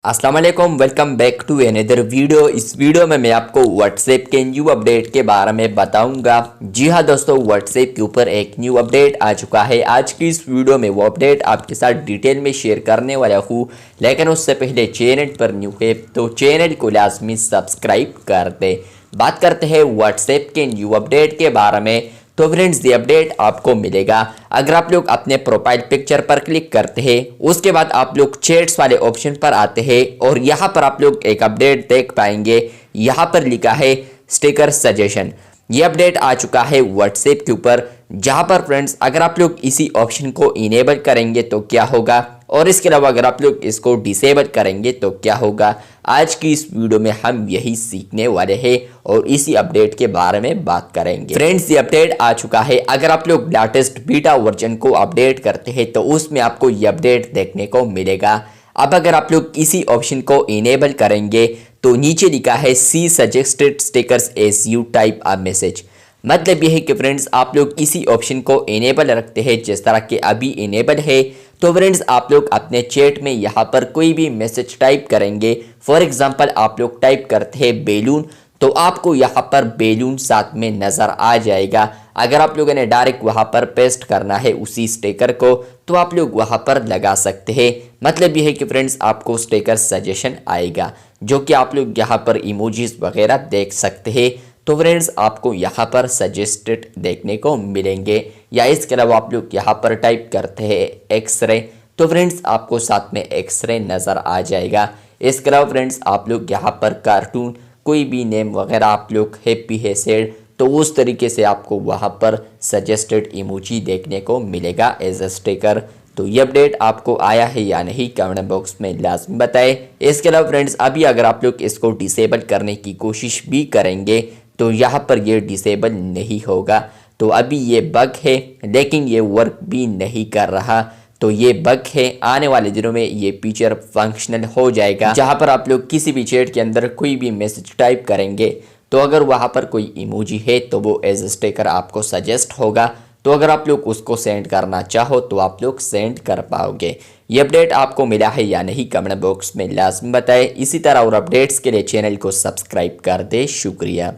अस्सलाम वालेकुम, welcome back to another video. इस वीडियो में मैं आपको व्हाट्सएप के न्यू अपडेट के बारे में बताऊंगा। जी हाँ दोस्तों, व्हाट्सएप के ऊपर एक न्यू अपडेट आ चुका है। आज की इस वीडियो में वो अपडेट आपके साथ डिटेल में शेयर करने वाला हूँ, लेकिन उससे पहले चैनल पर न्यू है तो चैनल को लाजमी सब्सक्राइब कर दे। बात करते हैं व्हाट्सएप के न्यू अपडेट के बारे में। तो फ्रेंड्स, ये अपडेट आपको मिलेगा अगर आप लोग अपने प्रोफाइल पिक्चर पर क्लिक करते हैं, उसके बाद आप लोग चैट्स वाले ऑप्शन पर आते हैं और यहाँ पर आप लोग एक अपडेट देख पाएंगे। यहाँ पर लिखा है स्टिकर सजेशन। ये अपडेट आ चुका है व्हाट्सएप के ऊपर, जहाँ पर फ्रेंड्स अगर आप लोग इसी ऑप्शन को इनेबल करेंगे तो क्या होगा, और इसके अलावा अगर आप लोग इसको डिसेबल करेंगे तो क्या होगा। आज की इस वीडियो में हम यही सीखने वाले हैं और इसी अपडेट के बारे में बात करेंगे। फ्रेंड्स, ये अपडेट आ चुका है। अगर आप लोग लेटेस्ट बीटा वर्जन को अपडेट करते हैं तो उसमें आपको ये अपडेट देखने को मिलेगा। अब अगर आप लोग इसी ऑप्शन को इनेबल करेंगे तो नीचे लिखा है see suggested stickers as you type a message. मतलब यह है कि फ्रेंड्स आप लोग इसी ऑप्शन को इनेबल रखते हैं जिस तरह के अभी इनेबल है। तो फ्रेंड्स आप लोग अपने चैट में यहाँ पर कोई भी मैसेज टाइप करेंगे, फॉर एग्जांपल आप लोग टाइप करते हैं बेलून, तो आपको यहाँ पर बेलून साथ में नज़र आ जाएगा। अगर आप लोगों ने डायरेक्ट वहाँ पर पेस्ट करना है उसी स्टिकर को तो आप लोग वहाँ पर लगा सकते हैं। मतलब यह है कि फ्रेंड्स आपको स्टिकर सजेशन आएगा, जो कि आप लोग यहाँ पर इमोजीज वगैरह देख सकते हैं। तो फ्रेंड्स आपको यहाँ पर सजेस्टेड देखने को मिलेंगे, या इसके अलावा आप लोग यहाँ पर टाइप करते हैं एक्सरे, तो फ्रेंड्स आपको साथ में एक्सरे नज़र आ जाएगा। इसके अलावा फ्रेंड्स आप लोग यहाँ पर कार्टून कोई भी नेम वगैरह आप लोग हैप्पी है सैड, तो उस तरीके से आपको वहाँ पर सजेस्टेड इमोजी देखने को मिलेगा एज अ स्टिकर। तो ये अपडेट आपको आया है या नहीं कमेंट बॉक्स में लाजमी बताएं। इसके अलावा फ्रेंड्स अभी अगर आप लोग इसको डिसेबल करने की कोशिश भी करेंगे तो यहाँ पर ये डिसेबल नहीं होगा। तो अभी ये बग है, लेकिन ये वर्क भी नहीं कर रहा। तो ये बग है, आने वाले दिनों में ये फीचर फंक्शनल हो जाएगा, जहाँ पर आप लोग किसी भी चैट के अंदर कोई भी मैसेज टाइप करेंगे तो अगर वहाँ पर कोई इमोजी है तो वो एज स्टिकर आपको सजेस्ट होगा। तो अगर आप लोग उसको सेंड करना चाहो तो आप लोग सेंड कर पाओगे। ये अपडेट आपको मिला है या नहीं कमेंट बॉक्स में लाजमी बताएं। इसी तरह और अपडेट्स के लिए चैनल को सब्सक्राइब कर दे। शुक्रिया।